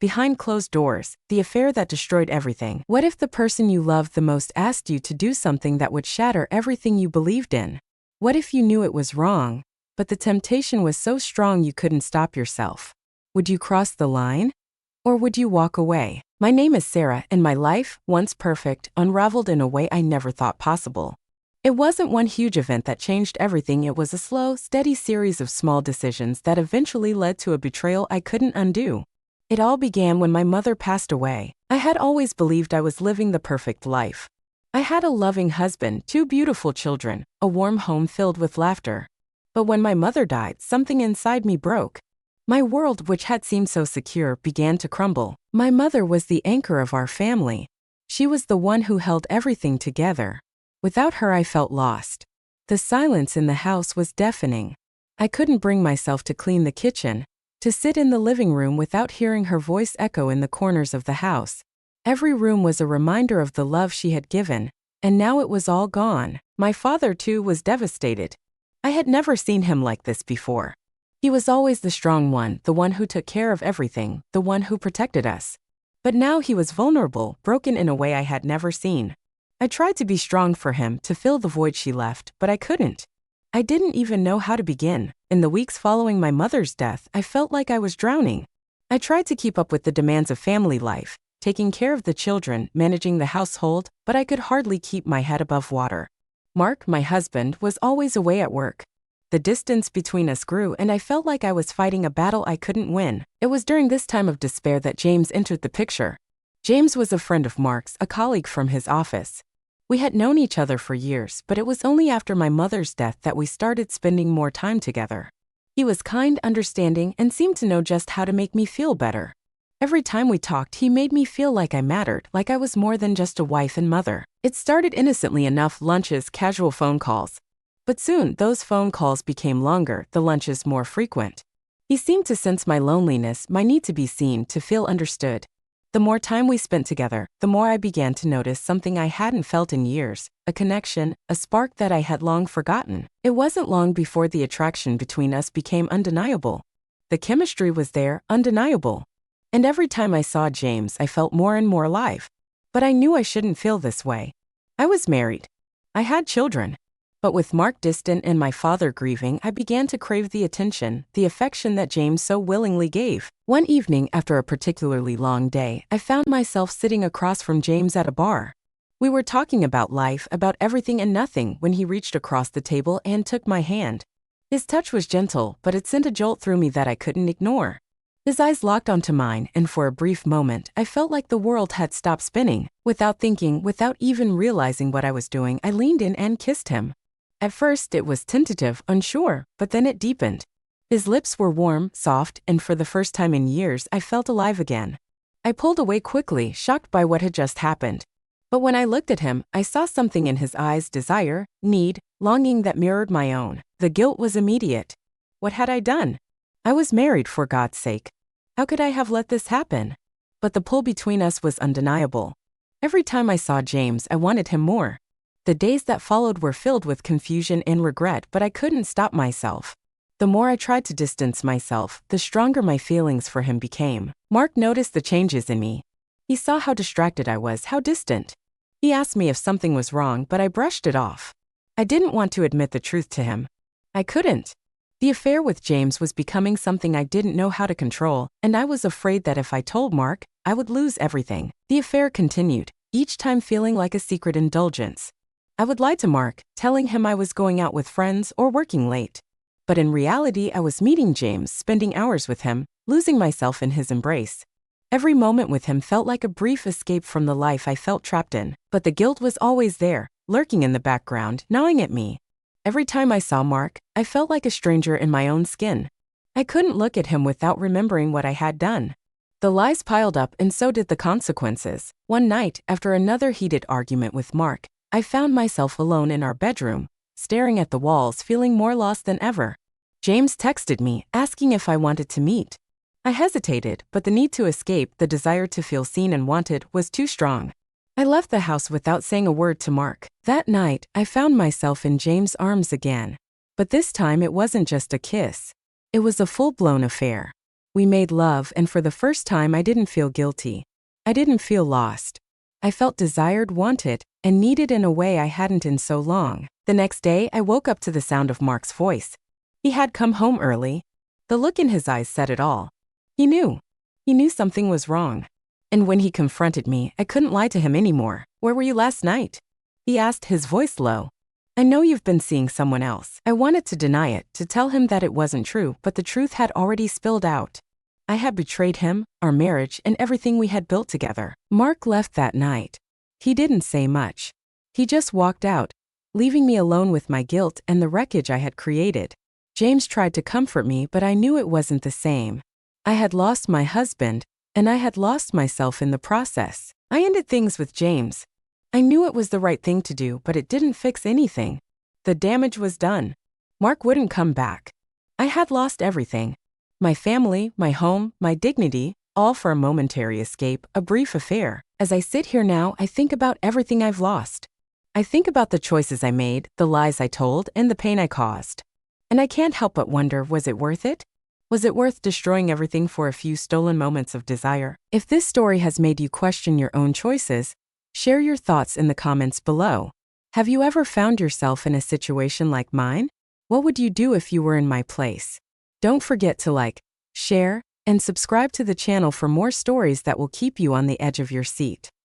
behind closed doors, the affair that destroyed everything. What if the person you loved the most asked you to do something that would shatter everything you believed in? What if you knew it was wrong, but the temptation was so strong you couldn't stop yourself? Would you cross the line? Or would you walk away? My name is Sarah, and my life, once perfect, unraveled in a way I never thought possible. It wasn't one huge event that changed everything. It was a slow, steady series of small decisions that eventually led to a betrayal I couldn't undo. It all began when my mother passed away. I had always believed I was living the perfect life. I had a loving husband, 2 beautiful children, a warm home filled with laughter. But when my mother died, something inside me broke. My world, which had seemed so secure, began to crumble. My mother was the anchor of our family. She was the one who held everything together. Without her, I felt lost. The silence in the house was deafening. I couldn't bring myself to clean the kitchen, to sit in the living room without hearing her voice echo in the corners of the house. Every room was a reminder of the love she had given, and now it was all gone. My father, too, was devastated. I had never seen him like this before. He was always the strong one, the one who took care of everything, the one who protected us. But now he was vulnerable, broken in a way I had never seen. I tried to be strong for him, to fill the void she left, but I couldn't. I didn't even know how to begin. In the weeks following my mother's death, I felt like I was drowning. I tried to keep up with the demands of family life, taking care of the children, managing the household, but I could hardly keep my head above water. Mark, my husband, was always away at work. The distance between us grew, and I felt like I was fighting a battle I couldn't win. It was during this time of despair that James entered the picture. James was a friend of Mark's, a colleague from his office. We had known each other for years, but it was only after my mother's death that we started spending more time together. He was kind, understanding, and seemed to know just how to make me feel better. Every time we talked, he made me feel like I mattered, like I was more than just a wife and mother. It started innocently enough: lunches, casual phone calls. But soon, those phone calls became longer, the lunches more frequent. He seemed to sense my loneliness, my need to be seen, to feel understood. The more time we spent together, the more I began to notice something I hadn't felt in years: a connection, a spark that I had long forgotten. It wasn't long before the attraction between us became undeniable. The chemistry was there, undeniable. And every time I saw James, I felt more and more alive. But I knew I shouldn't feel this way. I was married. I had children. But with Mark distant and my father grieving, I began to crave the attention, the affection that James so willingly gave. One evening, after a particularly long day, I found myself sitting across from James at a bar. We were talking about life, about everything and nothing, when he reached across the table and took my hand. His touch was gentle, but it sent a jolt through me that I couldn't ignore. His eyes locked onto mine, and for a brief moment, I felt like the world had stopped spinning. Without thinking, without even realizing what I was doing, I leaned in and kissed him. At first, it was tentative, unsure, but then it deepened. His lips were warm, soft, and for the first time in years, I felt alive again. I pulled away quickly, shocked by what had just happened. But when I looked at him, I saw something in his eyes: desire, need, longing that mirrored my own. The guilt was immediate. What had I done? I was married, for God's sake. How could I have let this happen? But the pull between us was undeniable. Every time I saw James, I wanted him more. The days that followed were filled with confusion and regret, but I couldn't stop myself. The more I tried to distance myself, the stronger my feelings for him became. Mark noticed the changes in me. He saw how distracted I was, how distant. He asked me if something was wrong, but I brushed it off. I didn't want to admit the truth to him. I couldn't. The affair with James was becoming something I didn't know how to control, and I was afraid that if I told Mark, I would lose everything. The affair continued, each time feeling like a secret indulgence. I would lie to Mark, telling him I was going out with friends or working late. But in reality, I was meeting James, spending hours with him, losing myself in his embrace. Every moment with him felt like a brief escape from the life I felt trapped in. But the guilt was always there, lurking in the background, gnawing at me. Every time I saw Mark, I felt like a stranger in my own skin. I couldn't look at him without remembering what I had done. The lies piled up, and so did the consequences. One night, after another heated argument with Mark, I found myself alone in our bedroom, staring at the walls, feeling more lost than ever. James texted me, asking if I wanted to meet. I hesitated, but the need to escape, the desire to feel seen and wanted, was too strong. I left the house without saying a word to Mark. That night, I found myself in James' arms again. But this time it wasn't just a kiss. It was a full-blown affair. We made love, and for the first time, I didn't feel guilty. I didn't feel lost. I felt desired, wanted, and needed in a way I hadn't in so long. The next day, I woke up to the sound of Mark's voice. He had come home early. The look in his eyes said it all. He knew. He knew something was wrong. And when he confronted me, I couldn't lie to him anymore. "Where were you last night?" he asked, his voice low. "I know you've been seeing someone else." I wanted to deny it, to tell him that it wasn't true, but the truth had already spilled out. I had betrayed him, our marriage, and everything we had built together. Mark left that night. He didn't say much. He just walked out, leaving me alone with my guilt and the wreckage I had created. James tried to comfort me, but I knew it wasn't the same. I had lost my husband, and I had lost myself in the process. I ended things with James. I knew it was the right thing to do, but it didn't fix anything. The damage was done. Mark wouldn't come back. I had lost everything. My family, my home, my dignity, all for a momentary escape, a brief affair. As I sit here now, I think about everything I've lost. I think about the choices I made, the lies I told, and the pain I caused. And I can't help but wonder, was it worth it? Was it worth destroying everything for a few stolen moments of desire? If this story has made you question your own choices, share your thoughts in the comments below. Have you ever found yourself in a situation like mine? What would you do if you were in my place? Don't forget to like, share, and subscribe to the channel for more stories that will keep you on the edge of your seat.